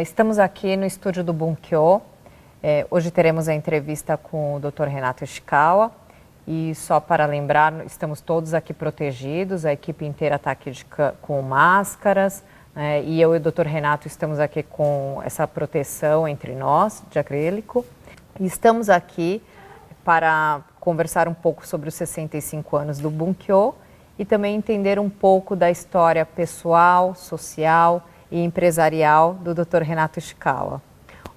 Estamos aqui no estúdio do Bunkyo. Hoje teremos a entrevista com o Dr. Renato Ishikawa. E só para lembrar, estamos todos aqui protegidos, a equipe inteira está aqui com máscaras. E eu e o Dr. Renato estamos aqui com essa proteção entre nós, de acrílico. E estamos aqui para conversar um pouco sobre os 65 anos do Bunkyo e também entender um pouco da história pessoal, social e empresarial do Dr. Renato Ishikawa.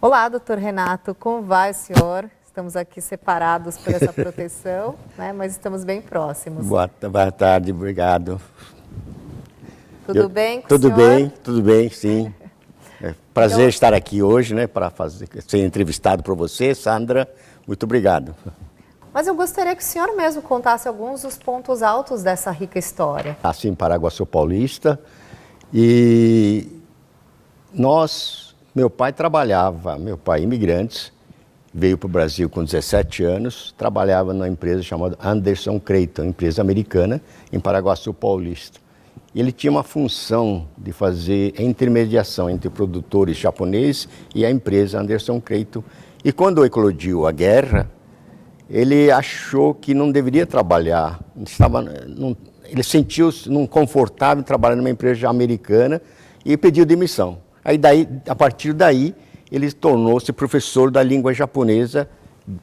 Olá, Dr. Renato, como vai o senhor? Estamos aqui separados por essa proteção, né? Mas estamos bem próximos. Boa tarde, obrigado. Tudo bem com o senhor? Tudo bem, sim. É prazer estar aqui hoje, né, para ser entrevistado por você, Sandra. Muito obrigado. Mas eu gostaria que o senhor mesmo contasse alguns dos pontos altos dessa rica história. Nasci em Paraguaçu Paulista e meu pai trabalhava, imigrante, veio para o Brasil com 17 anos, trabalhava numa empresa chamada Anderson Creighton, empresa americana, em Paraguaçu Paulista. E ele tinha uma função de fazer a intermediação entre produtores japoneses e a empresa Anderson Creighton. E quando eclodiu a guerra, ele achou que não deveria trabalhar, ele sentiu-se confortável em trabalhar numa empresa americana e pediu demissão. A partir daí, ele tornou-se professor da língua japonesa,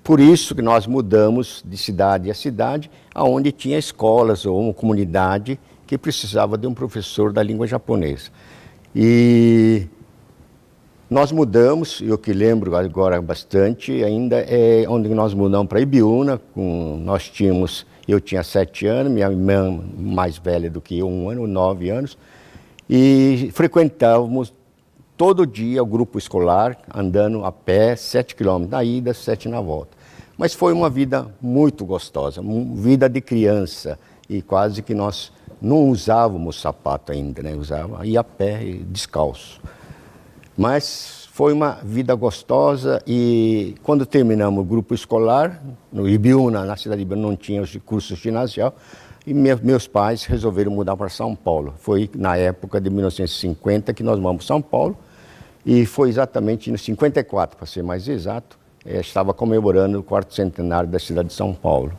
por isso que nós mudamos de cidade a cidade, onde tinha escolas ou uma comunidade que precisava de um professor da língua japonesa. E nós mudamos, eu que lembro agora bastante, ainda é onde nós mudamos para Ibiúna, eu tinha 7 anos, minha irmã mais velha do que eu, 1 ano, 9 anos, e frequentávamos todo dia o grupo escolar, andando a pé, 7 quilômetros na ida, 7 na volta. Mas foi uma vida muito gostosa, vida de criança, e quase que nós não usávamos sapato ainda, né? Ia a pé e descalço. Mas foi uma vida gostosa e quando terminamos o grupo escolar, no Ibiúna, na cidade de Ibiúna, não tinha os cursos ginasial, e meus pais resolveram mudar para São Paulo. Foi na época de 1950 que nós vamos para São Paulo e foi exatamente no 54, para ser mais exato, estava comemorando o 4º centenário da cidade de São Paulo.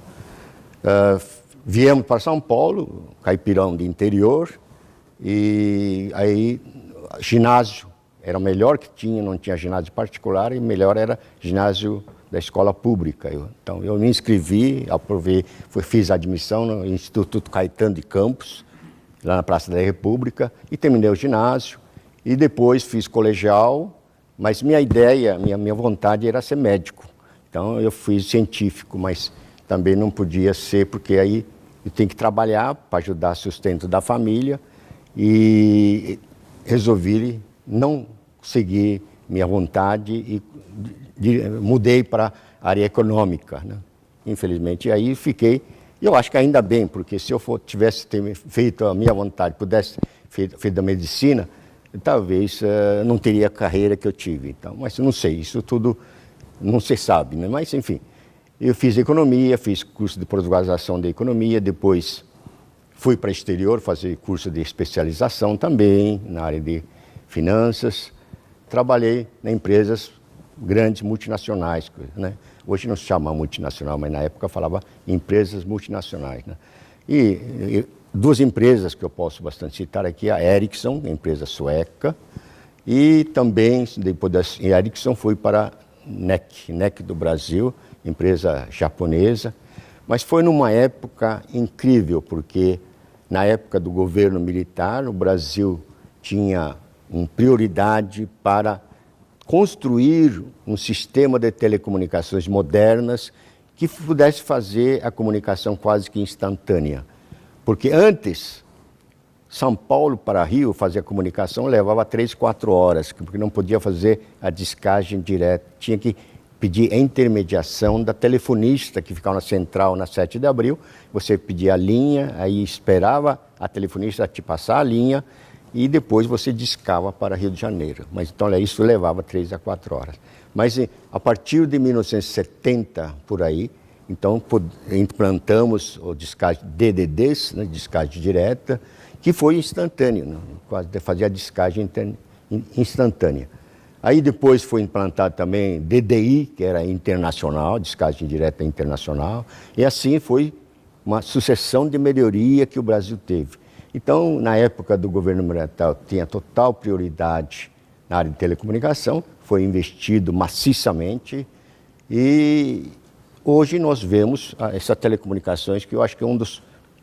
Viemos para São Paulo, caipirão de interior, e aí ginásio era o melhor que tinha, não tinha ginásio particular, e melhor era ginásio da escola pública. Então eu me inscrevi, aprovei, fiz a admissão no Instituto Caetano de Campos, lá na Praça da República, e terminei o ginásio, e depois fiz colegial, mas minha ideia, minha vontade era ser médico. Então eu fiz científico, mas também não podia ser, porque aí eu tenho que trabalhar para ajudar o sustento da família e resolvi não seguir minha vontade e mudei para a área econômica, né? Infelizmente, e aí fiquei, eu acho que ainda bem, porque se eu tivesse feito a minha vontade, pudesse feito a medicina, talvez não teria a carreira que eu tive. Então, mas não sei, isso tudo não se sabe, né? Mas enfim. Eu fiz economia, fiz curso de pós-graduação de economia, depois fui para o exterior fazer curso de especialização também na área de finanças. Trabalhei em empresas grandes, multinacionais, né? Hoje não se chama multinacional, mas na época falava empresas multinacionais, né? E 2 empresas que eu posso bastante citar aqui, a Ericsson, empresa sueca, e também, depois da Ericsson, fui para a NEC do Brasil, empresa japonesa, mas foi numa época incrível, porque na época do governo militar, o Brasil tinha uma prioridade para construir um sistema de telecomunicações modernas que pudesse fazer a comunicação quase que instantânea. Porque antes, São Paulo para Rio, fazer a comunicação levava 3, 4 horas, porque não podia fazer a descagem direta, tinha que pedir a intermediação da telefonista que ficava na central na 7 de abril, você pedia a linha, aí esperava a telefonista te passar a linha e depois você discava para Rio de Janeiro. Mas então isso levava 3 a 4 horas. Mas a partir de 1970, por aí, então implantamos o descagem DDDs, né, descagem direta, que foi instantâneo, né, quase fazia a descagem instantânea. Aí depois foi implantado também DDI, que era internacional, descarte indireta internacional, e assim foi uma sucessão de melhoria que o Brasil teve. Então, na época do governo militar, tinha total prioridade na área de telecomunicação, foi investido maciçamente e hoje nós vemos essas telecomunicações que eu acho que é um dos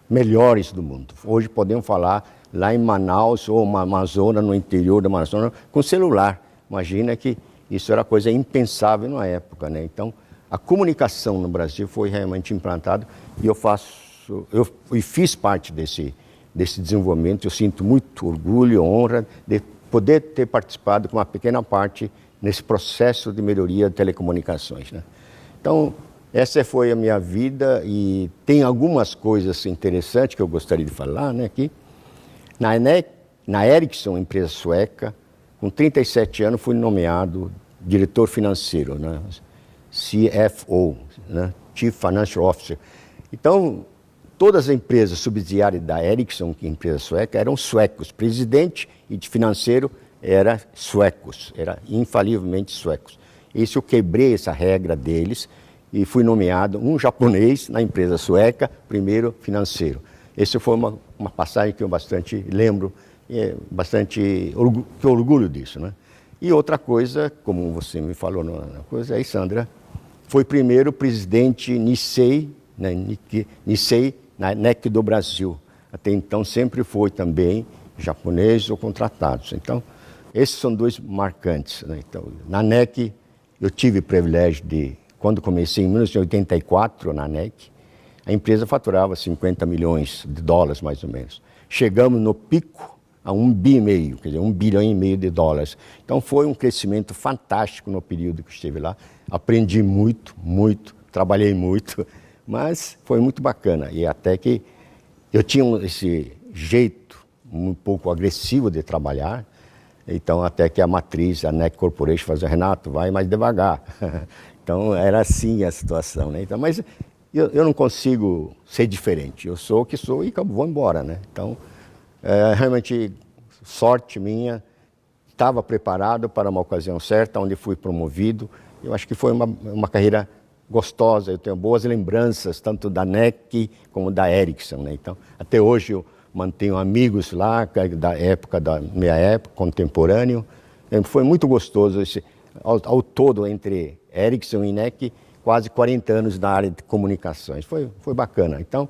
melhores do mundo. Hoje podemos falar lá em Manaus ou uma Amazônia, no interior da Amazônia, com celular. Imagina que isso era coisa impensável na época, né? Então, a comunicação no Brasil foi realmente implantada e eu fiz parte desse desenvolvimento. Eu sinto muito orgulho e honra de poder ter participado com uma pequena parte nesse processo de melhoria de telecomunicações, né? Então, essa foi a minha vida e tem algumas coisas interessantes que eu gostaria de falar, né, aqui. Na Ericsson, empresa sueca, com 37 anos fui nomeado diretor financeiro, né, CFO, né, Chief Financial Officer. Então, todas as empresas subsidiárias da Ericsson, que é empresa sueca, eram suecos. Presidente e de financeiro eram suecos, eram infalivelmente suecos. Isso eu quebrei essa regra deles e fui nomeado um japonês na empresa sueca, primeiro financeiro. Essa foi uma passagem que eu bastante lembro, que eu orgulho disso, né? E outra coisa, como você me falou na coisa, aí, Sandra, foi primeiro presidente Nissei, né, Nissei na NEC do Brasil. Até então sempre foi também japonês ou contratados. Então, esses são dois marcantes, né? Então, na NEC, eu tive o privilégio de, quando comecei em 1984 na NEC, a empresa faturava 50 milhões de dólares, mais ou menos. Chegamos no pico a 1,5 bi, quer dizer, 1,5 bilhão de dólares. Então, foi um crescimento fantástico no período que estive lá. Aprendi muito, trabalhei muito, mas foi muito bacana. E até que eu tinha esse jeito um pouco agressivo de trabalhar, então até que a matriz, a NEC Corporation, fazia, Renato, vai mais devagar. Então, era assim a situação, né? Então, mas eu não consigo ser diferente. Eu sou o que sou e vou embora, né? Então, realmente, sorte minha, estava preparado para uma ocasião certa, onde fui promovido. Eu acho que foi uma carreira gostosa, eu tenho boas lembranças, tanto da NEC como da Ericsson, né? Então, até hoje eu mantenho amigos lá, da minha época, contemporâneo. Foi muito gostoso, ao todo, entre Ericsson e NEC, quase 40 anos na área de comunicações. Foi bacana. Então,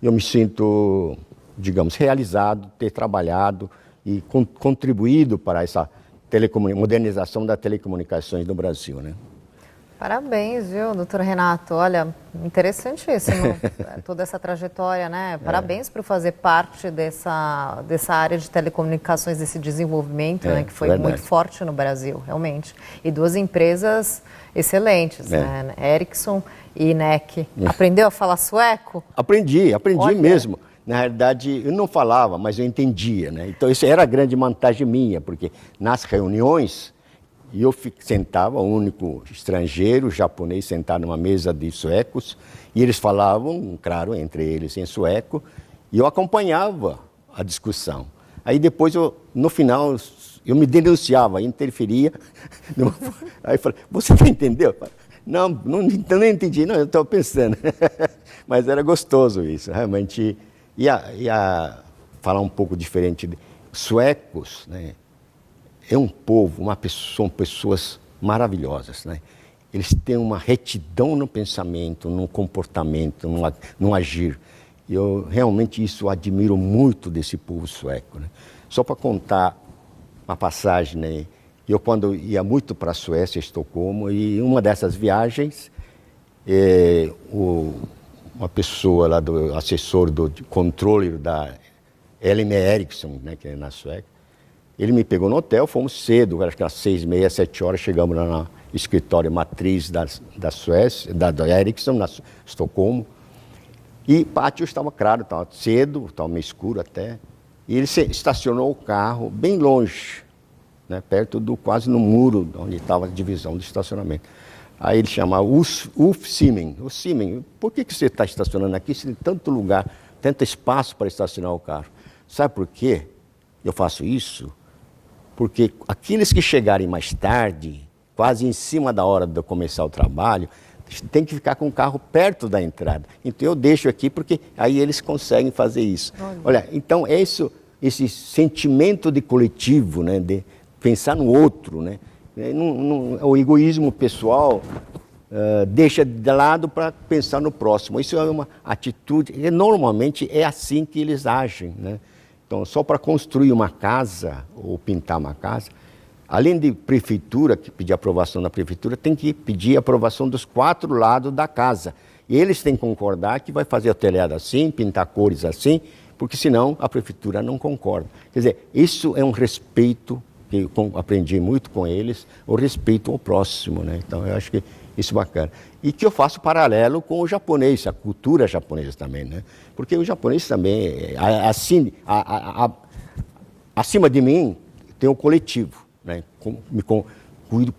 eu me sinto, digamos, realizado, ter trabalhado e contribuído para essa modernização das telecomunicações no Brasil, né? Parabéns, viu, doutor Renato? Olha, interessantíssimo toda essa trajetória, né? Parabéns por fazer parte dessa área de telecomunicações, desse desenvolvimento, né? Que foi muito forte no Brasil, realmente. E duas empresas excelentes, né? Ericsson e NEC. Aprendeu a falar sueco? Aprendi mesmo. Na realidade, eu não falava, mas eu entendia, né? Então, isso era a grande vantagem minha, porque nas reuniões eu sentava, o único estrangeiro, japonês, sentado numa mesa de suecos, e eles falavam, claro, entre eles em sueco, e eu acompanhava a discussão. Aí depois, no final, eu me denunciava, interferia. Aí eu falei, você não entendeu? Não entendi, não, eu estou pensando. Mas era gostoso isso, realmente. Falar um pouco diferente, suecos, né? É um povo, são pessoas maravilhosas, né? Eles têm uma retidão no pensamento, no comportamento, no agir. E eu realmente isso admiro muito desse povo sueco, né? Só para contar uma passagem, né? Eu quando ia muito para a Suécia, Estocolmo, e uma dessas viagens, uma pessoa lá, do assessor do controle da LM Ericsson, né, que é na Suécia, ele me pegou no hotel, fomos cedo, acho que às 6h30, 7h, chegamos lá no escritório matriz da Suécia, da Ericsson, na Estocolmo. E o pátio estava claro, estava cedo, estava meio escuro até. E ele estacionou o carro bem longe, né, perto quase no muro, onde estava a divisão do estacionamento. Aí ele chamava Ulf Siemens. O Siemens, por que você está estacionando aqui se tem tanto lugar, tanto espaço para estacionar o carro? Sabe por quê eu faço isso? porque aqueles que chegarem mais tarde, quase em cima da hora de eu começar o trabalho, tem que ficar com o carro perto da entrada. Então eu deixo aqui porque aí eles conseguem fazer isso. Olha, então é isso, esse sentimento de coletivo, né, de pensar no outro, né? O egoísmo pessoal deixa de lado para pensar no próximo. Isso é uma atitude, e normalmente é assim que eles agem, né? Então, só para construir uma casa ou pintar uma casa, além de prefeitura, que pedir aprovação da prefeitura, tem que pedir aprovação dos 4 lados da casa. E eles têm que concordar que vai fazer o telhado assim, pintar cores assim, porque senão a prefeitura não concorda. Quer dizer, isso é um respeito, que eu aprendi muito com eles, o respeito ao próximo, né? Então, eu acho que isso é bacana. E que eu faço paralelo com o japonês, a cultura japonesa também, né? Porque o japonês também, assim, acima de mim, tem o coletivo, né?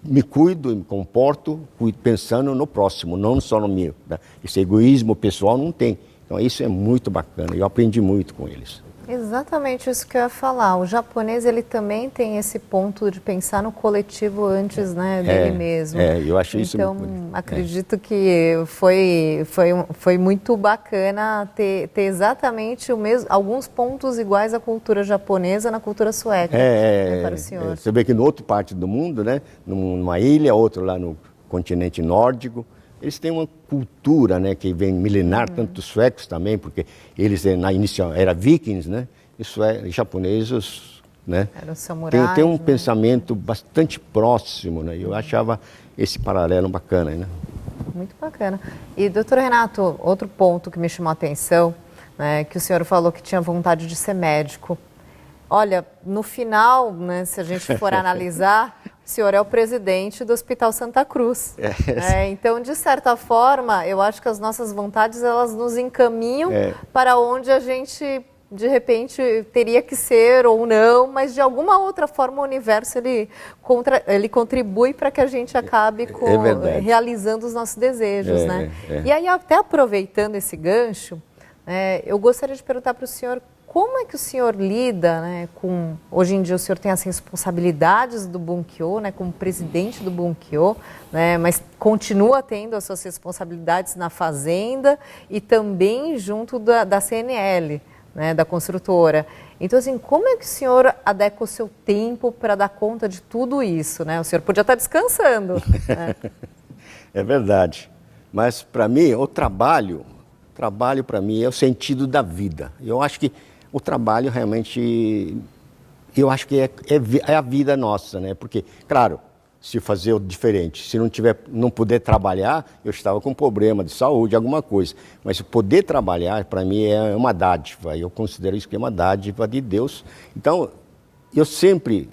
Me cuido, me comporto pensando no próximo, não só no meu, né? Esse egoísmo pessoal não tem. Então isso é muito bacana, eu aprendi muito com eles. Exatamente isso que eu ia falar. O japonês, ele também tem esse ponto de pensar no coletivo antes, né, dele mesmo. Eu achei isso então, muito... acredito que foi muito bacana ter exatamente alguns pontos iguais à cultura japonesa na cultura sueca, né, para o senhor. Você vê que em outra parte do mundo, né, numa ilha, outro lá no continente nórdico, eles têm uma cultura, né, que vem milenar, tanto os suecos também, porque eles na início eram vikings, né, e japoneses, né, eram samurais, tem um pensamento bastante próximo, né, eu achava esse paralelo bacana, né. Muito bacana. E, doutor Renato, outro ponto que me chamou a atenção, né, que o senhor falou que tinha vontade de ser médico. Olha, no final, né, se a gente for analisar, o senhor é o presidente do Hospital Santa Cruz. Então, de certa forma, eu acho que as nossas vontades, elas nos encaminham para onde a gente, de repente, teria que ser ou não, mas de alguma outra forma o universo, ele contribui para que a gente acabe realizando os nossos desejos, né? E aí, até aproveitando esse gancho, eu gostaria de perguntar para o senhor, como é que o senhor lida, né, com... Hoje em dia o senhor tem as responsabilidades do Bunkyo, né, como presidente do Bunkyo, né, mas continua tendo as suas responsabilidades na fazenda e também junto da CNL, né, da construtora. Então, assim, como é que o senhor adequa o seu tempo para dar conta de tudo isso, né? O senhor podia estar descansando. Né? É verdade. Mas, para mim, o trabalho para mim é o sentido da vida. Eu acho que o trabalho realmente, eu acho que é a vida nossa, né? Porque, claro, se fazer o diferente, se não puder trabalhar, eu estava com problema de saúde, alguma coisa. Mas poder trabalhar, para mim, é uma dádiva. Eu considero isso que é uma dádiva de Deus. Então, eu sempre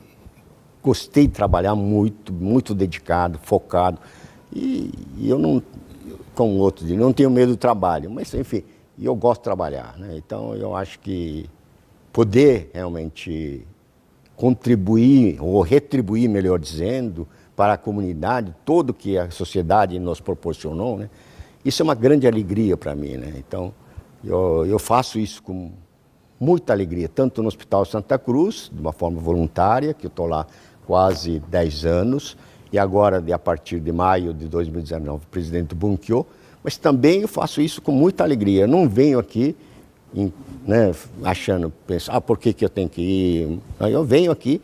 gostei de trabalhar muito, muito dedicado, focado. E eu não, como outros dizem, não tenho medo do trabalho. Mas, enfim, eu gosto de trabalhar, né? Então, eu acho que poder realmente contribuir, ou retribuir, melhor dizendo, para a comunidade, tudo que a sociedade nos proporcionou, né? Isso é uma grande alegria para mim, né? Então, eu faço isso com muita alegria, tanto no Hospital Santa Cruz, de uma forma voluntária, que eu estou lá quase 10 anos, e agora, a partir de maio de 2019, presidente do Bunkyo, mas também eu faço isso com muita alegria. Eu não venho aqui, né, pensando, por que eu tenho que ir? Eu venho aqui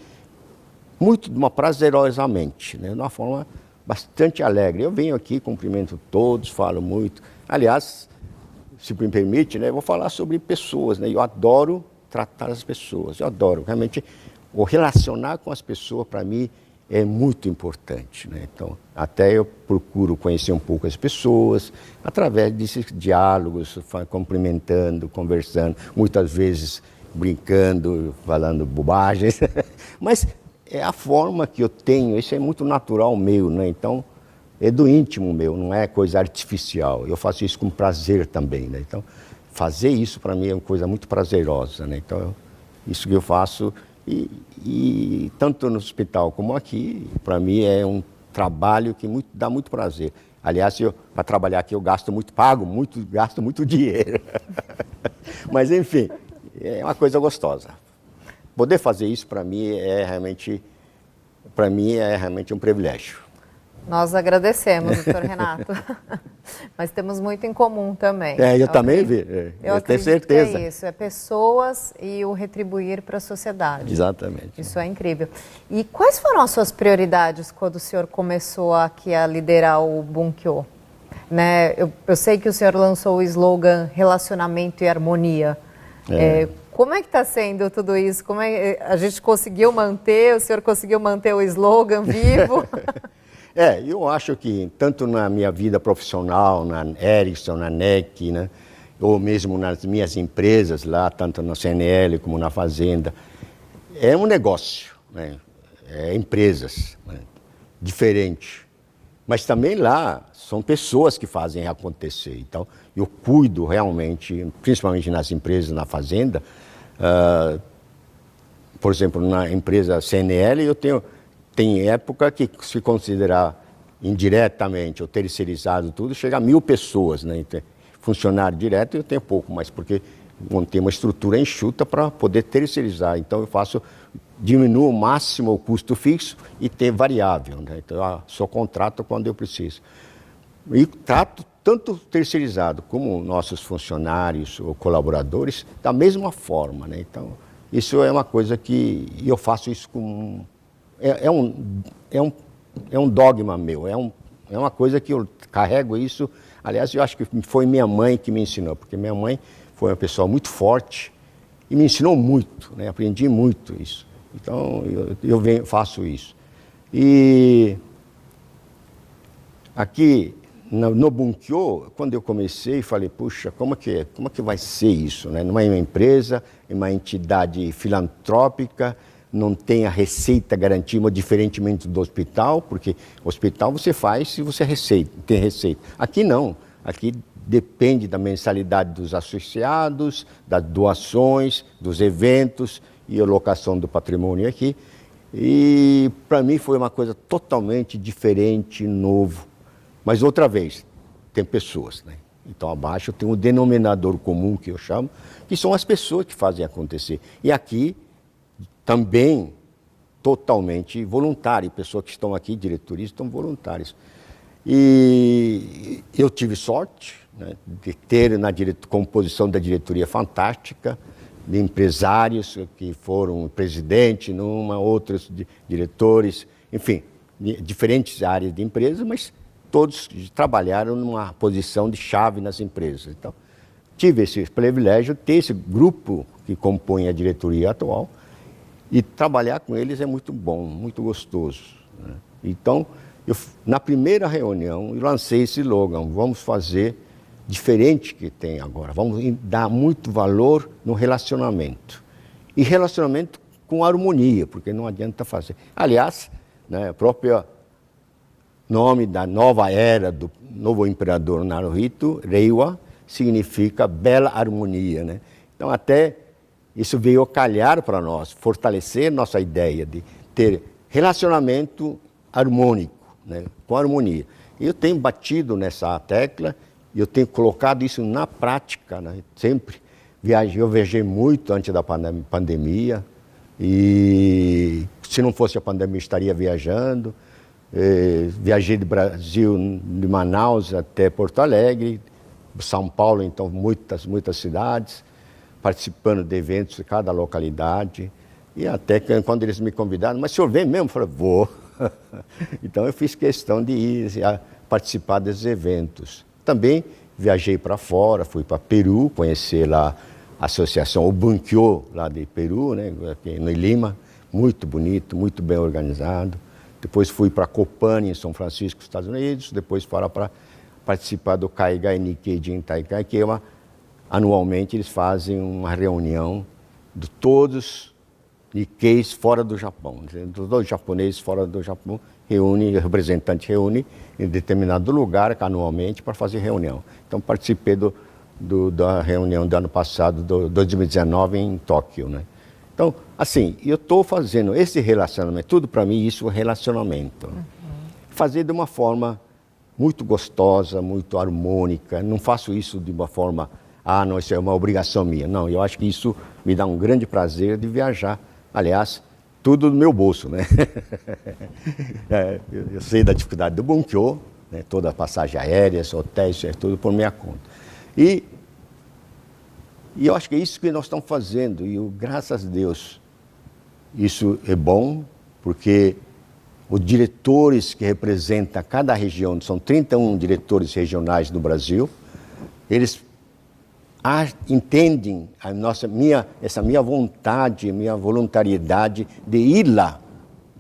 prazerosamente, né, de uma forma bastante alegre. Eu venho aqui, cumprimento todos, falo muito. Aliás, se me permite, né, eu vou falar sobre pessoas, né? Eu adoro tratar as pessoas, eu adoro. Realmente, o relacionar com as pessoas, para mim, é muito importante, né? Então, até eu procuro conhecer um pouco as pessoas, através desses diálogos, cumprimentando, conversando, muitas vezes brincando, falando bobagens, mas é a forma que eu tenho, isso é muito natural meu, né? Então, é do íntimo meu, não é coisa artificial. Eu faço isso com prazer também, né? Então, fazer isso para mim é uma coisa muito prazerosa, né? Então, isso que eu faço... E tanto no hospital como aqui, para mim é um trabalho que dá muito prazer. Aliás, para trabalhar aqui eu gasto muito dinheiro. Mas enfim, é uma coisa gostosa. Poder fazer isso para mim é realmente para mim é realmente um privilégio. Nós agradecemos, doutor Renato. Mas temos muito em comum também. Eu também vi, eu tenho certeza. Que é isso, é pessoas e o retribuir para a sociedade. Exatamente. Isso é incrível. E quais foram as suas prioridades quando o senhor começou aqui a liderar o Bunkyo? Né? Eu sei que o senhor lançou o slogan Relacionamento e Harmonia. Como é que está sendo tudo isso? Como a gente conseguiu manter, o senhor conseguiu manter o slogan vivo? Eu acho que tanto na minha vida profissional, na Ericsson, na NEC, né, ou mesmo nas minhas empresas lá, tanto na CNL como na Fazenda, é um negócio, né, empresas, né, diferente. Mas também lá são pessoas que fazem acontecer. Então, eu cuido realmente, principalmente nas empresas, na Fazenda. Por exemplo, na empresa CNL, tem época que, se considerar indiretamente ou terceirizado tudo, chega a 1.000 pessoas, né? Então, funcionário direto eu tenho pouco, mas porque montei uma estrutura enxuta para poder terceirizar. Então diminuo ao máximo o custo fixo e ter variável, né? Então eu só contrato quando eu preciso. E trato tanto terceirizado como nossos funcionários ou colaboradores da mesma forma, né? Então isso é uma coisa que eu faço isso com... É um dogma meu, é uma coisa que eu carrego isso. Aliás, eu acho que foi minha mãe que me ensinou, porque minha mãe foi uma pessoa muito forte e me ensinou muito, né? Aprendi muito isso. Então, faço isso. E aqui no Bunkyo, quando eu comecei, falei, puxa, como que vai ser isso, né? Não é uma empresa, é uma entidade filantrópica, não tem a receita garantida, diferentemente do hospital, porque hospital você faz se você tem receita. Aqui não, aqui depende da mensalidade dos associados, das doações, dos eventos e a locação do patrimônio aqui. E para mim foi uma coisa totalmente diferente, novo. Mas outra vez, tem pessoas, né? Então abaixo tem um denominador comum que eu chamo, que são as pessoas que fazem acontecer. E aqui também totalmente voluntário, pessoas que estão aqui, diretorias, estão voluntários. E eu tive sorte, né, de ter na composição da diretoria fantástica, de empresários que foram presidente outros diretores, enfim, diferentes áreas de empresas, mas todos trabalharam numa posição de chave nas empresas. Então, tive esse privilégio de ter esse grupo que compõe a diretoria atual, e trabalhar com eles é muito bom, muito gostoso, né? Então, na primeira reunião, eu lancei esse slogan, vamos fazer diferente que tem agora, vamos dar muito valor no relacionamento. E relacionamento com harmonia, porque não adianta fazer. Aliás, né, o próprio nome da nova era do novo imperador Naruhito, Reiwa, significa bela harmonia, né? Então, até isso veio calhar para nós, fortalecer nossa ideia de ter relacionamento harmônico, né, com harmonia. Eu tenho batido nessa tecla, eu tenho colocado isso na prática, né, sempre. Eu viajei muito antes da pandemia, e se não fosse a pandemia, estaria viajando. Viajei do Brasil, de Manaus até Porto Alegre, São Paulo, então muitas cidades, participando de eventos de cada localidade, e até que quando eles me convidaram, mas o senhor vem mesmo? Eu falei, vou. Então eu fiz questão de ir a participar desses eventos. Também viajei para fora, fui para Peru, conhecer lá a associação, o Bunkyo, lá de Peru, né, aqui no Lima, muito bonito, muito bem organizado. Depois fui para Copan, em São Francisco, Estados Unidos, depois para participar do Kaigai Nikkei de Taikai, que anualmente eles fazem uma reunião de todos Nikkeis fora do Japão. Todos os japoneses fora do Japão o representante reúne em determinado lugar anualmente para fazer reunião. Então participei da reunião do ano passado, 2019, em Tóquio, né? Então, assim, eu estou fazendo esse relacionamento, tudo para mim isso é relacionamento. Uhum. Fazer de uma forma muito gostosa, muito harmônica, não faço isso de uma forma... não, isso é uma obrigação minha. Não, eu acho que isso me dá um grande prazer de viajar. Aliás, tudo do meu bolso, né? Eu sei da dificuldade do Bunkyo, né? Toda a passagem aérea, hotéis, isso é tudo por minha conta. E eu acho que é isso que nós estamos fazendo, e graças a Deus, isso é bom, porque os diretores que representam cada região, são 31 diretores regionais no Brasil, eles entendem essa minha vontade, minha voluntariedade de ir lá,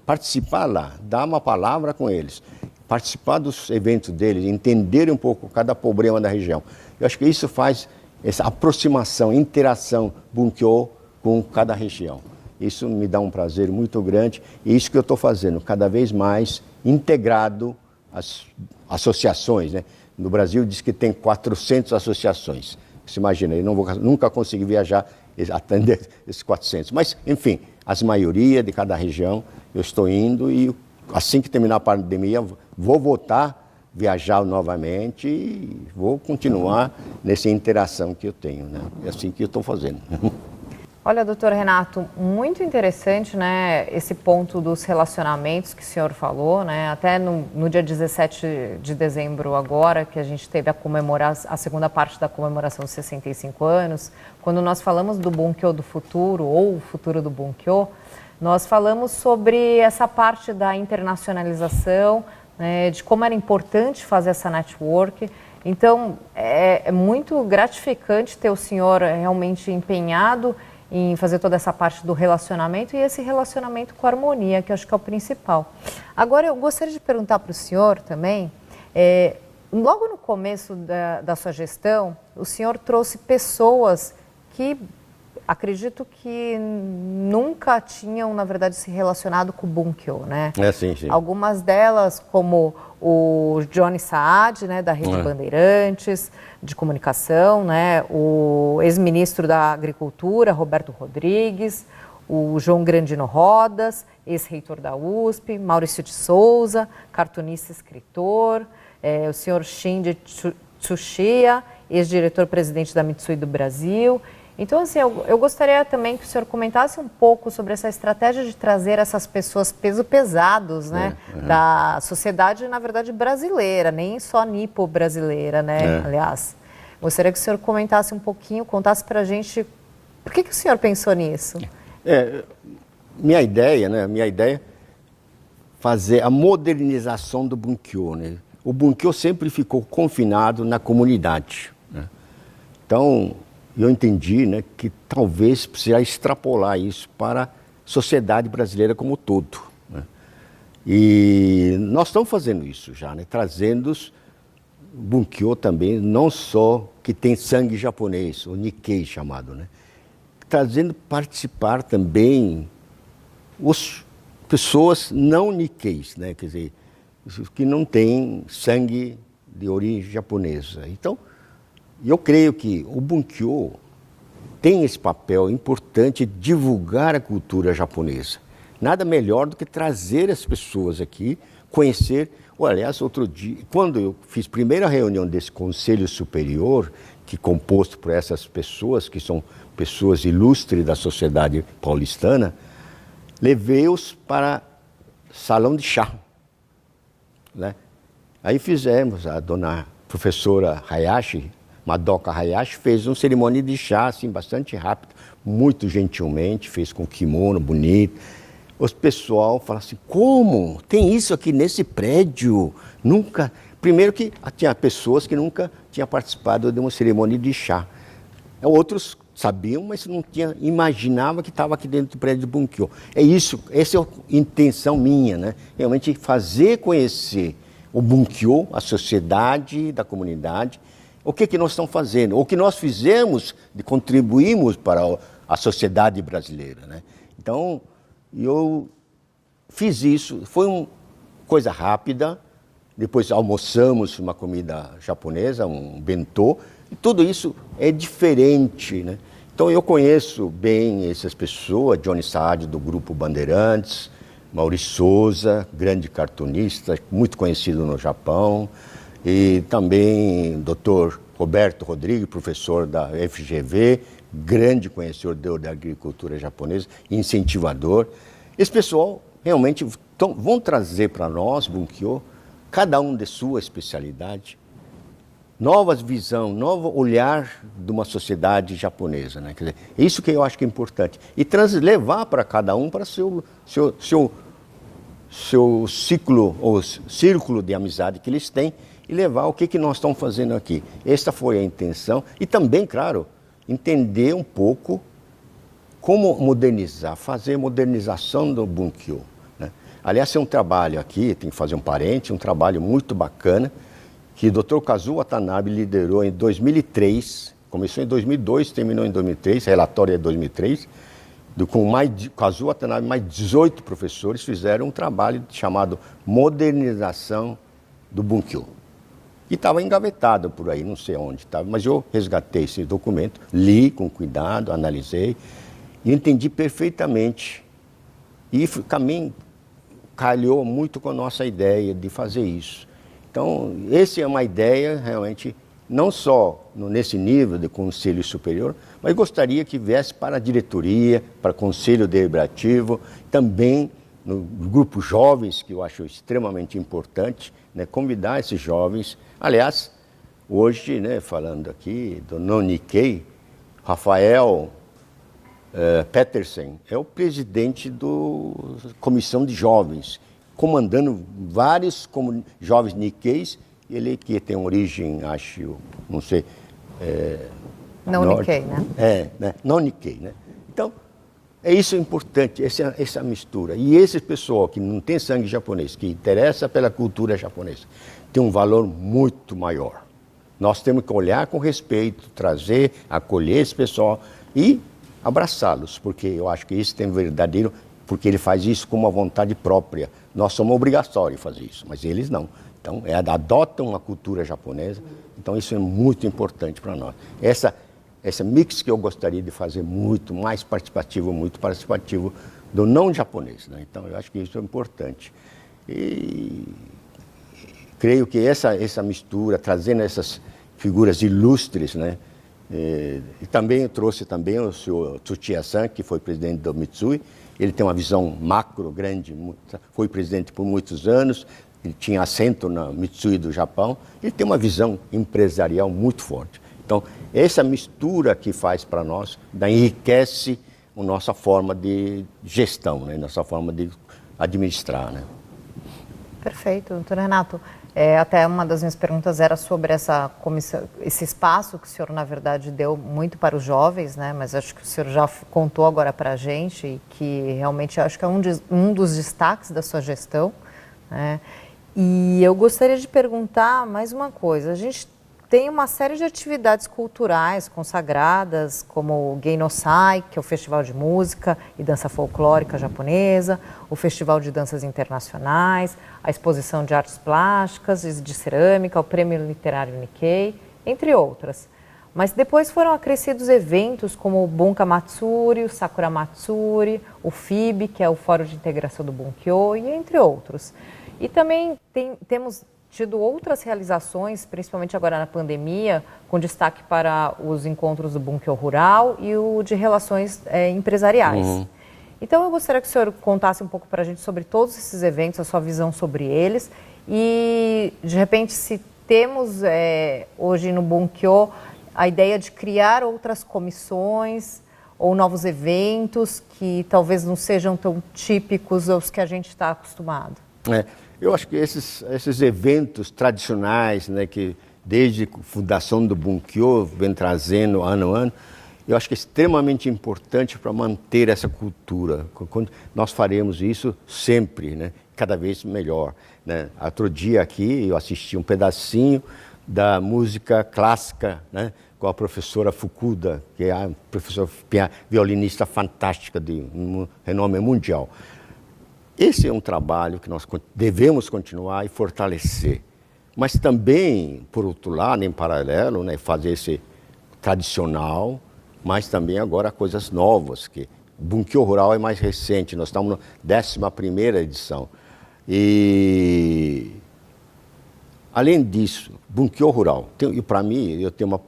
participar lá, dar uma palavra com eles, participar dos eventos deles, entender um pouco cada problema da região. Eu acho que isso faz essa aproximação, interação Bunkyo com cada região. Isso me dá um prazer muito grande e isso que eu estou fazendo, cada vez mais integrado às associações, né? No Brasil diz que tem 400 associações. Você imagina, eu nunca consegui viajar e atender esses 400. Mas, enfim, as maioria de cada região, eu estou indo e assim que terminar a pandemia, vou voltar, viajar novamente e vou continuar nessa interação que eu tenho, né? É assim que eu estou fazendo. Olha, doutor Renato, muito interessante, né, esse ponto dos relacionamentos que o senhor falou, né, até no dia 17 de dezembro agora, que a gente teve a segunda parte da comemoração dos 65 anos, quando nós falamos do Bunkyo do futuro, ou o futuro do Bunkyo, nós falamos sobre essa parte da internacionalização, né, de como era importante fazer essa network. Então, é muito gratificante ter o senhor realmente empenhado em fazer toda essa parte do relacionamento e esse relacionamento com a harmonia, que eu acho que é o principal. Agora, eu gostaria de perguntar para o senhor também, logo no começo da sua gestão, o senhor trouxe pessoas que acredito que nunca tinham, na verdade, se relacionado com o Bunkyo, né? Sim, sim. Algumas delas, como o Johnny Saad, né, da Rede Bandeirantes, de comunicação, né, o ex-ministro da Agricultura, Roberto Rodrigues, o João Grandino Rodas, ex-reitor da USP, Maurício de Souza, cartunista e escritor, o senhor Shinji Tsuchiya, ex-diretor-presidente da Mitsui do Brasil. Então, assim, eu gostaria também que o senhor comentasse um pouco sobre essa estratégia de trazer essas pessoas pesados, né, da sociedade, na verdade, brasileira, nem só nipo-brasileira, né, aliás. Gostaria que o senhor comentasse um pouquinho, contasse para a gente por que o senhor pensou nisso. Minha ideia é fazer a modernização do Bunkyo, né? O Bunkyo sempre ficou confinado na comunidade, né? Então, eu entendi, né, que talvez precisasse extrapolar isso para a sociedade brasileira como um todo, né? E nós estamos fazendo isso já, né? Trazendo o Bunkyo também, não só que tem sangue japonês, o Nikkei chamado, né? Trazendo participar também as pessoas não Nikkeis, né? Quer dizer, que não têm sangue de origem japonesa. Então, eu creio que o Bunkyo tem esse papel importante de divulgar a cultura japonesa. Nada melhor do que trazer as pessoas aqui, conhecer. Aliás, outro dia, quando eu fiz a primeira reunião desse Conselho Superior, que é composto por essas pessoas, que são pessoas ilustres da sociedade paulistana, levei-os para salão de chá, né? Aí fizemos, a dona professora Hayashi, Madoka Hayashi, fez uma cerimônia de chá, assim, bastante rápido, muito gentilmente, fez com kimono bonito. O pessoal fala assim, como? Tem isso aqui nesse prédio? Nunca... Primeiro que tinha pessoas que nunca tinham participado de uma cerimônia de chá. Outros sabiam, mas não imaginava que estava aqui dentro do prédio do Bunkyo. É isso, essa é a intenção minha, né? Realmente fazer conhecer o Bunkyo, a sociedade da comunidade, o que nós estamos fazendo, o que nós fizemos, contribuímos para a sociedade brasileira, né? Então, eu fiz isso, foi uma coisa rápida, depois almoçamos uma comida japonesa, um bentô, e tudo isso é diferente, né? Então eu conheço bem essas pessoas, Johnny Saad do Grupo Bandeirantes, Maurício Souza, grande cartunista, muito conhecido no Japão, e também Dr. Roberto Rodrigues, professor da FGV, grande conhecedor da agricultura japonesa, incentivador. Esse pessoal realmente vão trazer para nós, Bunkyo, cada um de sua especialidade, novas visão, novo olhar de uma sociedade japonesa, né? Quer dizer, isso que eu acho que é importante. E levar para cada um para seu ciclo ou círculo de amizade que eles têm e levar o que nós estamos fazendo aqui. Esta foi a intenção. E também, claro, entender um pouco como modernizar, fazer modernização do Bunkyo, né? Aliás, é um trabalho aqui, tem que fazer um parente, um trabalho muito bacana, que o Dr. Kazuo Watanabe liderou em 2003, começou em 2002, terminou em 2003, relatório é 2003, com Kazuo Watanabe, mais 18 professores fizeram um trabalho chamado Modernização do Bunkyo. E estava engavetado por aí, não sei onde estava, mas eu resgatei esse documento, li com cuidado, analisei e entendi perfeitamente. E também calhou muito com a nossa ideia de fazer isso. Então, essa é uma ideia realmente, não só nesse nível de conselho superior, mas gostaria que viesse para a diretoria, para o conselho deliberativo, também no grupo jovens, que eu acho extremamente importante, né, convidar esses jovens. Aliás, hoje, né, falando aqui do Non-Nikkei, Rafael Petersen é o presidente da comissão de jovens, comandando vários jovens Nikkeis, ele que tem origem, acho, não sei... Não Nikkei, né? Né? Não Nikkei, né? Então, isso é importante, essa mistura. E esse pessoal que não tem sangue japonês, que interessa pela cultura japonesa, tem um valor muito maior. Nós temos que olhar com respeito, trazer, acolher esse pessoal e abraçá-los, porque eu acho que isso tem verdadeiro, porque ele faz isso com uma vontade própria. Nós somos obrigatórios de fazer isso, mas eles não. Então, adotam uma cultura japonesa, então isso é muito importante para nós. Essa mix que eu gostaria de fazer muito participativo do não japonês, né? Então, eu acho que isso é importante. E creio que essa mistura, trazendo essas figuras ilustres, né? E também eu trouxe também o senhor Tsuchiya-san, que foi presidente do Mitsui. Ele tem uma visão macro grande, foi presidente por muitos anos, ele tinha assento na Mitsui do Japão, ele tem uma visão empresarial muito forte. Então, essa mistura que faz para nós, enriquece a nossa forma de gestão, né? Nossa forma de administrar, né? Perfeito, doutor Renato. Até uma das minhas perguntas era sobre essa comissão, esse espaço que o senhor, na verdade, deu muito para os jovens, né? Mas acho que o senhor já contou agora para a gente e que realmente acho que é um dos destaques da sua gestão, né? E eu gostaria de perguntar mais uma coisa. A gente tem uma série de atividades culturais consagradas, como o Geinosai, que é o Festival de Música e Dança Folclórica Japonesa, o Festival de Danças Internacionais, a Exposição de Artes Plásticas e de Cerâmica, o Prêmio Literário Nikkei, entre outras. Mas depois foram acrescidos eventos como o Bunka Matsuri, o Sakura Matsuri, o FIB, que é o Fórum de Integração do Bunkyo, e entre outros. E também temos tido outras realizações, principalmente agora na pandemia, com destaque para os encontros do Bunkyo Rural e o de relações empresariais. Uhum. Então eu gostaria que o senhor contasse um pouco para a gente sobre todos esses eventos, a sua visão sobre eles e, de repente, se temos hoje no Bunkyo a ideia de criar outras comissões ou novos eventos que talvez não sejam tão típicos aos que a gente está acostumado. Eu acho que esses eventos tradicionais, né, que desde a fundação do Bunkyo vem trazendo ano a ano, eu acho que é extremamente importante para manter essa cultura. Nós faremos isso sempre, né, cada vez melhor, né? Outro dia aqui eu assisti um pedacinho da música clássica, né, com a professora Fukuda, que é a professora violinista fantástica de renome mundial. Esse é um trabalho que nós devemos continuar e fortalecer. Mas também, por outro lado, em paralelo, né, fazer esse tradicional, mas também agora coisas novas, que o Bunkyo Rural é mais recente, nós estamos na 11ª edição. E, além disso, Bunkyo Rural, e para mim, eu tenho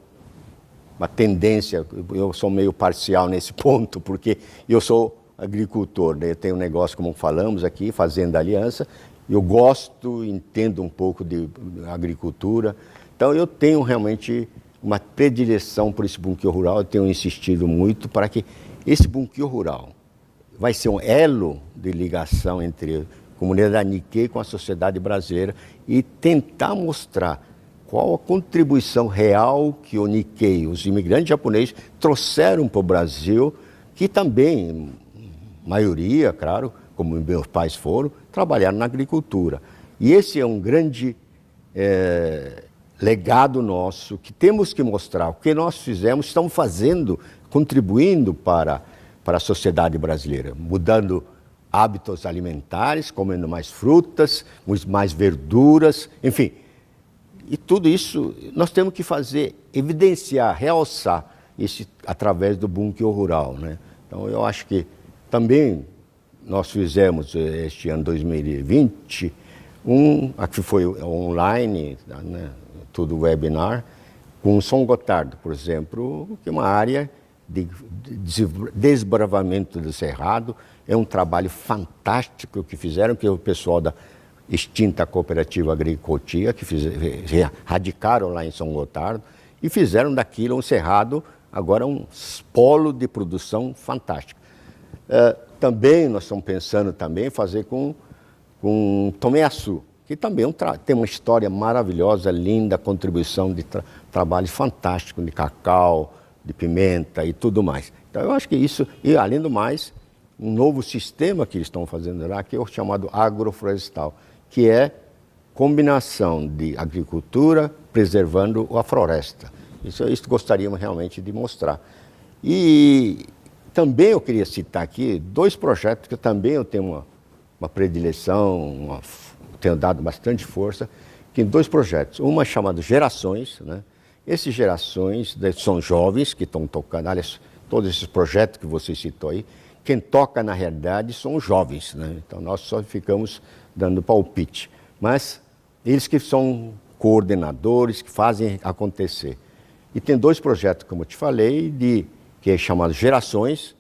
uma tendência, eu sou meio parcial nesse ponto, porque eu sou agricultor, né? Eu tenho um negócio, como falamos aqui, Fazenda Aliança. Eu gosto, entendo um pouco de agricultura. Então, eu tenho realmente uma predileção por esse Bunkyo rural. Eu tenho insistido muito para que esse Bunkyo rural vai ser um elo de ligação entre a comunidade Nikkei com a sociedade brasileira e tentar mostrar qual a contribuição real que o Nikkei, os imigrantes japoneses, trouxeram para o Brasil, que também, maioria, claro, como meus pais foram, trabalharam na agricultura. E esse é um grande legado nosso, que temos que mostrar o que nós fizemos, estamos fazendo, contribuindo para a sociedade brasileira, mudando hábitos alimentares, comendo mais frutas, mais verduras, enfim. E tudo isso nós temos que fazer, evidenciar, realçar isso através do Bunkyo rural, né? Então eu acho que também nós fizemos este ano 2020 aqui foi online, né, tudo webinar, com São Gotardo, por exemplo, que é uma área de desbravamento do cerrado. É um trabalho fantástico que fizeram, que o pessoal da extinta Cooperativa Agricultura, que radicaram lá em São Gotardo, e fizeram daquilo um cerrado, agora um polo de produção fantástico. Também nós estamos pensando também fazer com Tomeaçu, que também tem uma história maravilhosa, linda, contribuição de trabalho fantástico de cacau, de pimenta e tudo mais. Então eu acho que isso, e além do mais, um novo sistema que eles estão fazendo lá, que é o chamado agroflorestal, que é combinação de agricultura preservando a floresta. Isso gostaríamos realmente de mostrar. E também eu queria citar aqui 2 projetos que também eu tenho uma predileção, tenho dado bastante força, que 2 projetos. Uma chamada Gerações, né? Esses Gerações são jovens que estão tocando, aliás, todos esses projetos que você citou aí, quem toca na realidade são os jovens, né? Então nós só ficamos dando palpite. Mas eles que são coordenadores, que fazem acontecer. E tem 2 projetos, como eu te falei, que é chamado Gerações,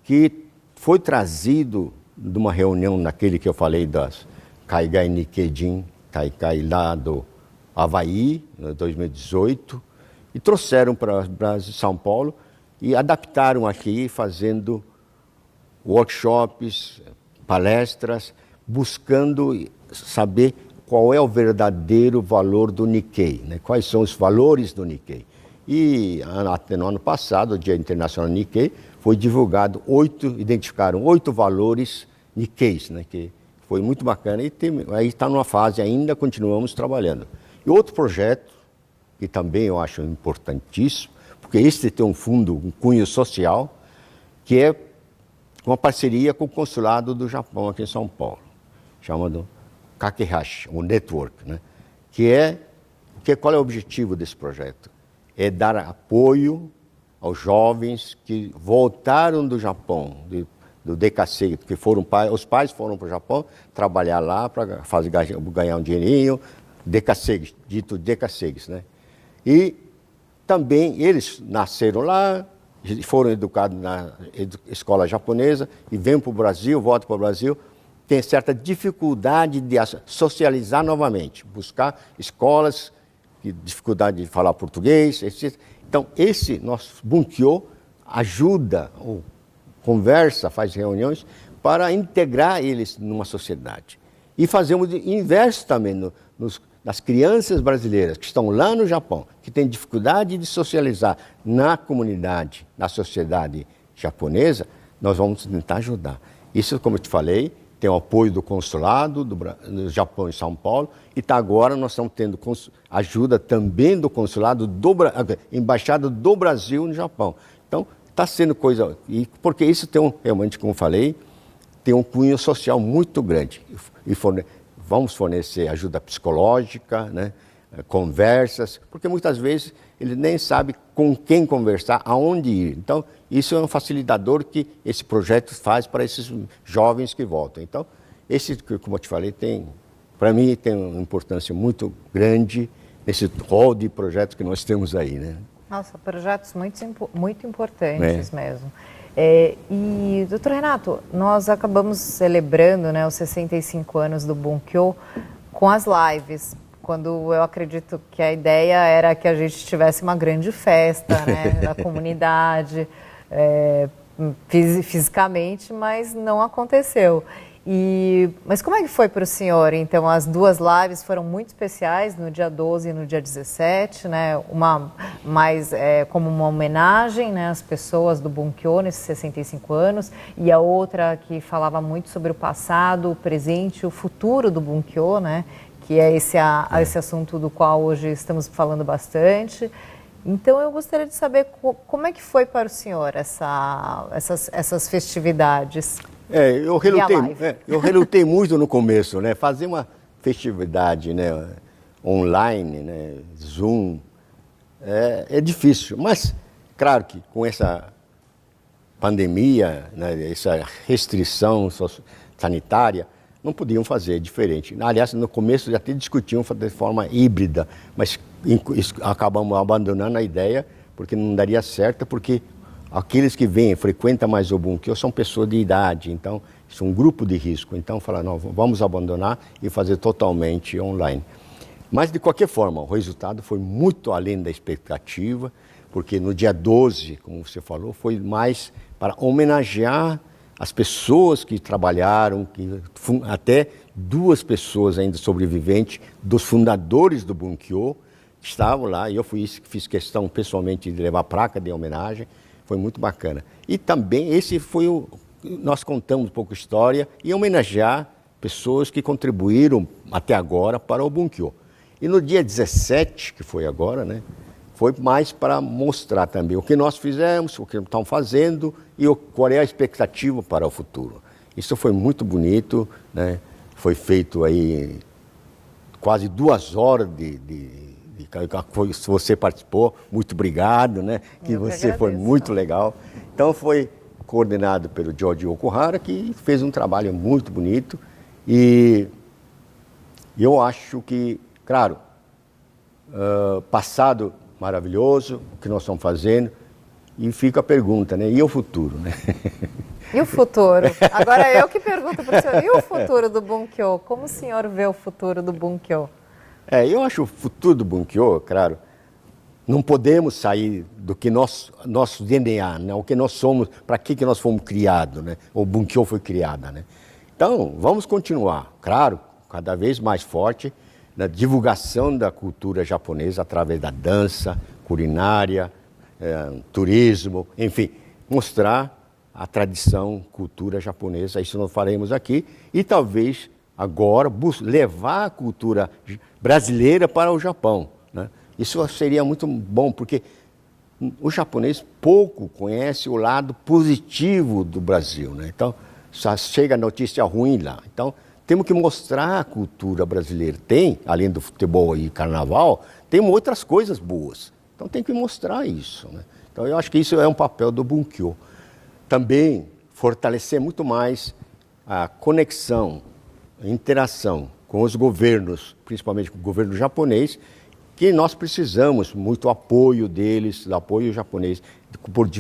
que foi trazido de uma reunião naquele que eu falei das Kaigai Nikkei Taikai lá do Havaí, em 2018, e trouxeram para São Paulo e adaptaram aqui, fazendo workshops, palestras, buscando saber qual é o verdadeiro valor do Nikkei, né? Quais são os valores do Nikkei. E até no ano passado, o Dia Internacional Nikkei, foi divulgado identificaram 8 valores Nikkeis, né? Que foi muito bacana. E aí está numa fase ainda, continuamos trabalhando. E outro projeto, que também eu acho importantíssimo, porque esse tem um fundo, um cunho social, que é uma parceria com o Consulado do Japão aqui em São Paulo, chamado Kakehashi, o Network, né? Qual é o objetivo desse projeto? É dar apoio aos jovens que voltaram do Japão, do DKC, que os pais foram para o Japão trabalhar lá para ganhar um dinheirinho, dito DKCs, né? E também eles nasceram lá, foram educados na escola japonesa e vêm para o Brasil, voltam para o Brasil, tem certa dificuldade de socializar novamente, buscar escolas, dificuldade de falar português, etc. Então, esse nosso Bunkyo ajuda, ou conversa, faz reuniões para integrar eles numa sociedade. E fazemos o inverso também nas crianças brasileiras que estão lá no Japão, que têm dificuldade de socializar na comunidade, na sociedade japonesa, nós vamos tentar ajudar. Isso, como eu te falei, tem o apoio do consulado do Japão em São Paulo, e agora nós estamos tendo ajuda também do consulado, embaixada do Brasil no Japão. Então, está sendo coisa... Porque isso tem realmente, como eu falei, tem um cunho social muito grande. E vamos fornecer ajuda psicológica, né? Conversas, porque muitas vezes ele nem sabe com quem conversar, aonde ir. Então, isso é um facilitador que esse projeto faz para esses jovens que voltam. Então, esse, como eu te falei, para mim, tem uma importância muito grande nesse rol de projetos que nós temos aí, né? Nossa, projetos muito importantes mesmo. E, doutor Renato, nós acabamos celebrando, né, os 65 anos do Bunkyo com as lives, quando eu acredito que a ideia era que a gente tivesse uma grande festa, né, da comunidade, fisicamente, mas não aconteceu. Mas como é que foi para o senhor? Então, as duas lives foram muito especiais, no dia 12 e no dia 17, né? Uma mais como uma homenagem, né, às pessoas do Bunkyo nesses 65 anos, e a outra que falava muito sobre o passado, o presente e o futuro do Bunkyo, né? Que é esse assunto do qual hoje estamos falando bastante. Então, eu gostaria de saber como é que foi para o senhor essas festividades. Eu relutei muito no começo, né? Fazer uma festividade, né, online, né, Zoom, é difícil. Mas, claro que com essa pandemia, né, essa restrição sanitária, não podiam fazer diferente. Aliás, no começo já até discutiam fazer de forma híbrida, mas acabamos abandonando a ideia porque não daria certo, porque aqueles que vêm, frequentam mais o Bunkyo, são pessoas de idade, então são um grupo de risco. Então falaram, não, vamos abandonar e fazer totalmente online. Mas de qualquer forma, o resultado foi muito além da expectativa, porque no dia 12, como você falou, foi mais para homenagear as pessoas que trabalharam, até 2 pessoas ainda sobreviventes, dos fundadores do Bunkyo, que estavam lá, e eu fiz questão pessoalmente de levar a placa de homenagem. Foi muito bacana. E também nós contamos um pouco a história e homenagear pessoas que contribuíram até agora para o Bunkyo. E no dia 17, que foi agora, né, foi mais para mostrar também o que nós fizemos, o que estamos fazendo e qual é a expectativa para o futuro. Isso foi muito bonito, né? Foi feito aí quase 2 horas se você participou, muito obrigado, né? Que você agradeço. Foi muito legal. Então foi coordenado pelo George Okuhara, que fez um trabalho muito bonito. E eu acho que, claro, passado maravilhoso, o que nós estamos fazendo, e fica a pergunta, né? E o futuro, né? E o futuro? Agora eu que pergunto para o senhor, e o futuro do Bunkyo? Como o senhor vê o futuro do Bunkyo? Eu acho o futuro do Bunkyo, claro, não podemos sair do que nosso DNA, né? O que nós somos, para que nós fomos criados, né? O Bunkyo foi criada, né? Então, vamos continuar, claro, cada vez mais forte na divulgação da cultura japonesa através da dança, culinária, turismo, enfim, mostrar a tradição, cultura japonesa. Isso nós faremos aqui e talvez agora levar a cultura brasileira para o Japão, né? Isso seria muito bom, porque o japonês pouco conhece o lado positivo do Brasil, né? Então, só chega a notícia ruim lá. Então, temos que mostrar a cultura brasileira. Tem, além do futebol e carnaval, tem outras coisas boas. Então, tem que mostrar isso, né? Então, eu acho que isso é um papel do Bunkyo. Também fortalecer muito mais a conexão, a interação com os governos, principalmente com o governo japonês, que nós precisamos muito apoio deles, do apoio japonês,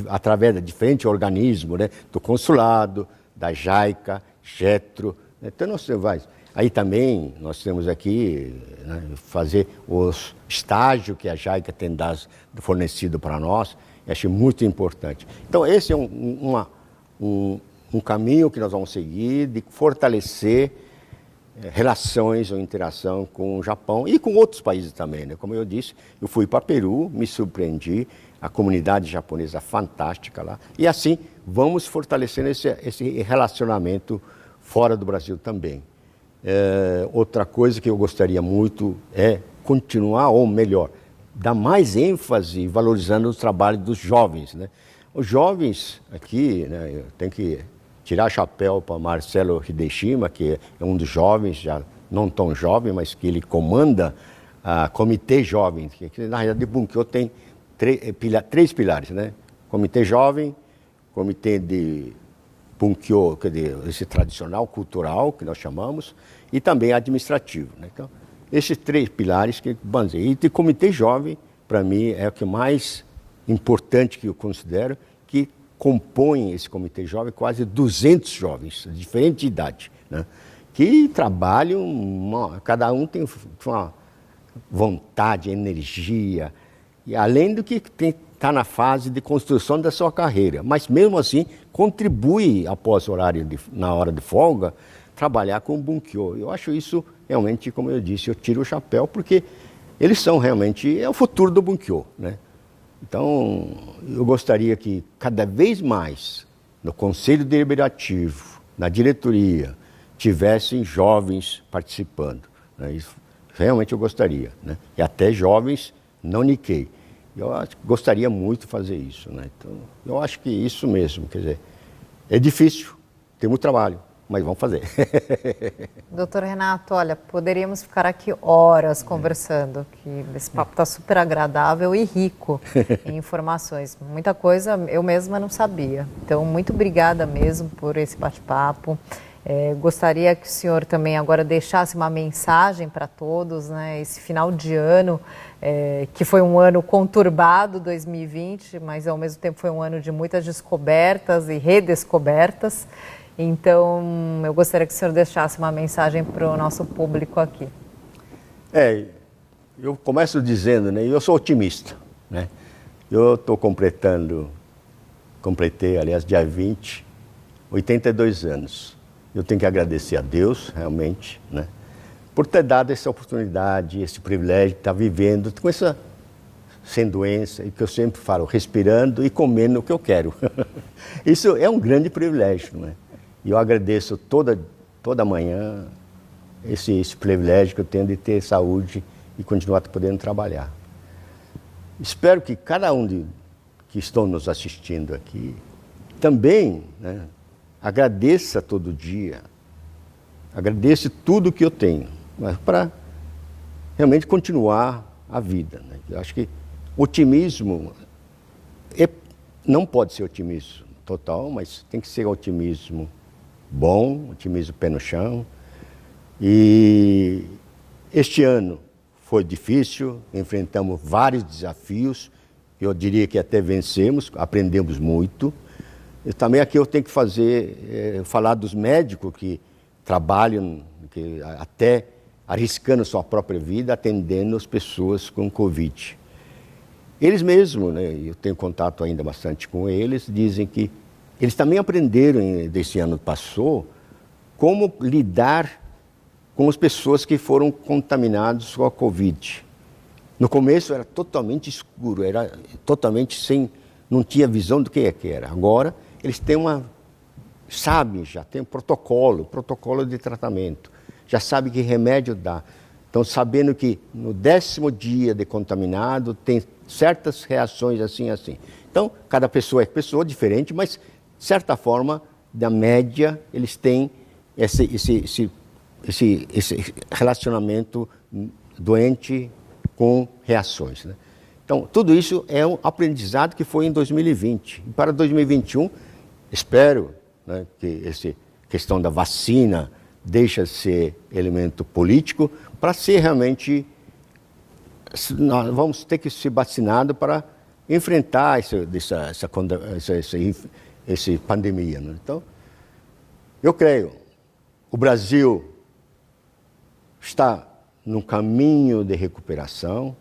através de diferentes organismos, né? Do consulado, da JICA, JETRO. Então nós temos aí também nós temos aqui, né, fazer os estágios que a JICA tem fornecido para nós. Acho muito importante. Então esse é um caminho que nós vamos seguir de fortalecer relações ou interação com o Japão e com outros países também, né? Como eu disse, eu fui para Peru, me surpreendi, a comunidade japonesa fantástica lá, e assim vamos fortalecendo esse relacionamento fora do Brasil também. Outra coisa que eu gostaria muito é continuar, ou melhor, dar mais ênfase valorizando o trabalho dos jovens, né? Os jovens aqui, né, eu tenho que tirar chapéu para Marcelo Hideshima, que é um dos jovens, já não tão jovem, mas que ele comanda a Comitê Jovem, que na realidade o Bunkyo tem 3 pilares, né? Comitê Jovem, Comitê de Bunkyo, quer dizer, esse tradicional, cultural, que nós chamamos, e também administrativo, né? Então, esses 3 pilares que vamos dizer, e o Comitê Jovem, para mim, é o que mais importante que eu considero, que compõem esse comitê jovem quase 200 jovens, de diferente idade, né? Que trabalham, cada um tem uma vontade, energia, e além do que está na fase de construção da sua carreira, mas mesmo assim contribui após o horário, na hora de folga, trabalhar com o Bunkyo. Eu acho isso realmente, como eu disse, eu tiro o chapéu, porque eles são realmente, é o futuro do Bunkyo, né? Então, eu gostaria que cada vez mais, no Conselho Deliberativo, na diretoria, tivessem jovens participando, né? Isso, realmente eu gostaria, né? E até jovens não Nikkei. Eu gostaria muito de fazer isso, né? Então, eu acho que isso mesmo, quer dizer, é difícil, tem muito trabalho, mas vamos fazer. Doutor Renato, olha, poderíamos ficar aqui horas conversando, que esse papo está super agradável e rico em informações. Muita coisa eu mesma não sabia. Então, muito obrigada mesmo por esse bate-papo. Gostaria que o senhor também agora deixasse uma mensagem para todos, né? Esse final de ano, que foi um ano conturbado, 2020, mas ao mesmo tempo foi um ano de muitas descobertas e redescobertas. Então, eu gostaria que o senhor deixasse uma mensagem para o nosso público aqui. Eu começo dizendo, né? Eu sou otimista, né? Eu estou completei, aliás, dia 20, 82 anos. Eu tenho que agradecer a Deus, realmente, né, por ter dado essa oportunidade, esse privilégio de estar vivendo com essa, sem doença, e que eu sempre falo, respirando e comendo o que eu quero. Isso é um grande privilégio, né? E eu agradeço toda manhã esse privilégio que eu tenho de ter saúde e continuar podendo trabalhar. Espero que cada um que estão nos assistindo aqui também, né, agradeça todo dia, agradeça tudo que eu tenho, mas para realmente continuar a vida, né? Eu acho que otimismo não pode ser otimismo total, mas tem que ser otimismo bom, otimismo pé no chão. E este ano foi difícil, enfrentamos vários desafios, eu diria que até vencemos, aprendemos muito. E também aqui eu tenho que falar dos médicos que trabalham, que até arriscando sua própria vida, atendendo as pessoas com Covid. Eles mesmos, né, eu tenho contato ainda bastante com eles, dizem que eles também aprenderam, desse ano que passou, como lidar com as pessoas que foram contaminadas com a Covid. No começo era totalmente escuro, era totalmente não tinha visão do que era. Agora eles têm sabem já, tem um protocolo de tratamento, já sabem que remédio dá. Então, sabendo que no 10º dia de contaminado tem certas reações assim. Então, cada pessoa é pessoa diferente, mas, de certa forma, da média, eles têm esse relacionamento doente com reações, né? Então, tudo isso é um aprendizado que foi em 2020. E para 2021, espero, né, que essa questão da vacina deixe de ser elemento político para ser realmente... Nós vamos ter que ser vacinados para enfrentar essa pandemia, né? Então, eu creio, o Brasil está num caminho de recuperação.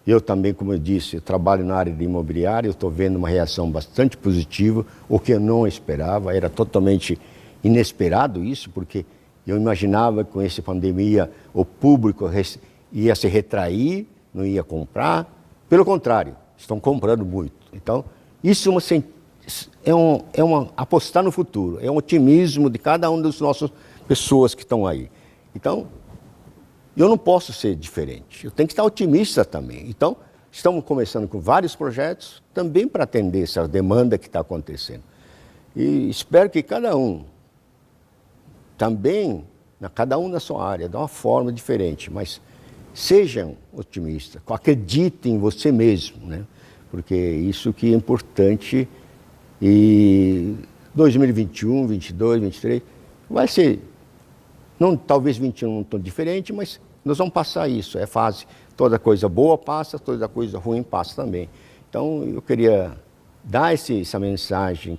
Eu também, como eu disse, eu trabalho na área de imobiliário, eu estou vendo uma reação bastante positiva, o que eu não esperava, era totalmente inesperado isso, porque eu imaginava que com essa pandemia o público ia se retrair, não ia comprar. Pelo contrário, estão comprando muito. Então, isso é uma apostar no futuro, é um otimismo de cada uma das nossas pessoas que estão aí. Então, eu não posso ser diferente, eu tenho que estar otimista também. Então, estamos começando com vários projetos também para atender essa demanda que está acontecendo. E espero que cada um, também, cada um na sua área, de uma forma diferente, mas sejam otimistas, acreditem em você mesmo, né? Porque isso que é importante. E 2021, 22, 23, vai ser... Não, talvez 21 não tão diferente, mas nós vamos passar isso, é fase. Toda coisa boa passa, toda coisa ruim passa também. Então, eu queria dar essa mensagem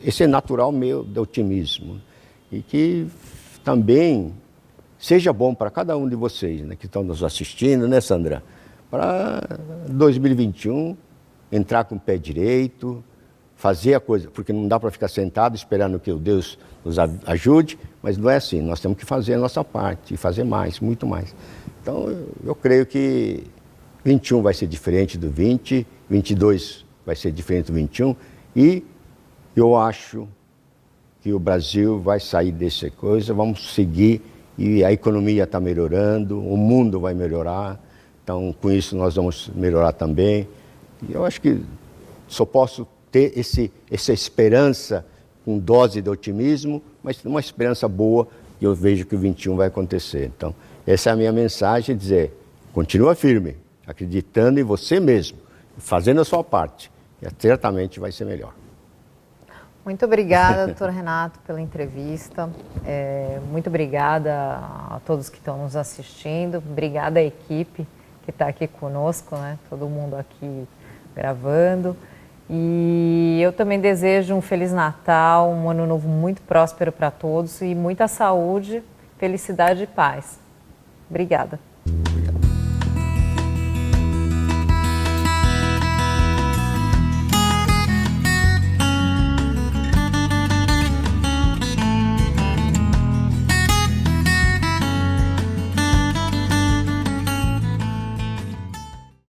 esse é natural meu de otimismo e que também seja bom para cada um de vocês, né, que estão nos assistindo, né, Sandra? Para 2021 entrar com o pé direito, fazer a coisa, porque não dá para ficar sentado esperando que o Deus nos ajude, mas não é assim, nós temos que fazer a nossa parte e fazer mais, muito mais. Então, eu creio que 21 vai ser diferente do 20, 22 vai ser diferente do 21 e eu acho que o Brasil vai sair dessa coisa, vamos seguir e a economia está melhorando, o mundo vai melhorar, então com isso nós vamos melhorar também. E eu acho que só posso ter essa esperança com dose de otimismo, mas uma esperança boa e eu vejo que o 21 vai acontecer. Então, essa é a minha mensagem, dizer, continua firme, acreditando em você mesmo, fazendo a sua parte, e certamente vai ser melhor. Muito obrigada, doutor Renato, pela entrevista. Muito obrigada a todos que estão nos assistindo. Obrigada à equipe que está aqui conosco, né? Todo mundo aqui gravando. E eu também desejo um Feliz Natal, um Ano Novo muito próspero para todos e muita saúde, felicidade e paz. Obrigada.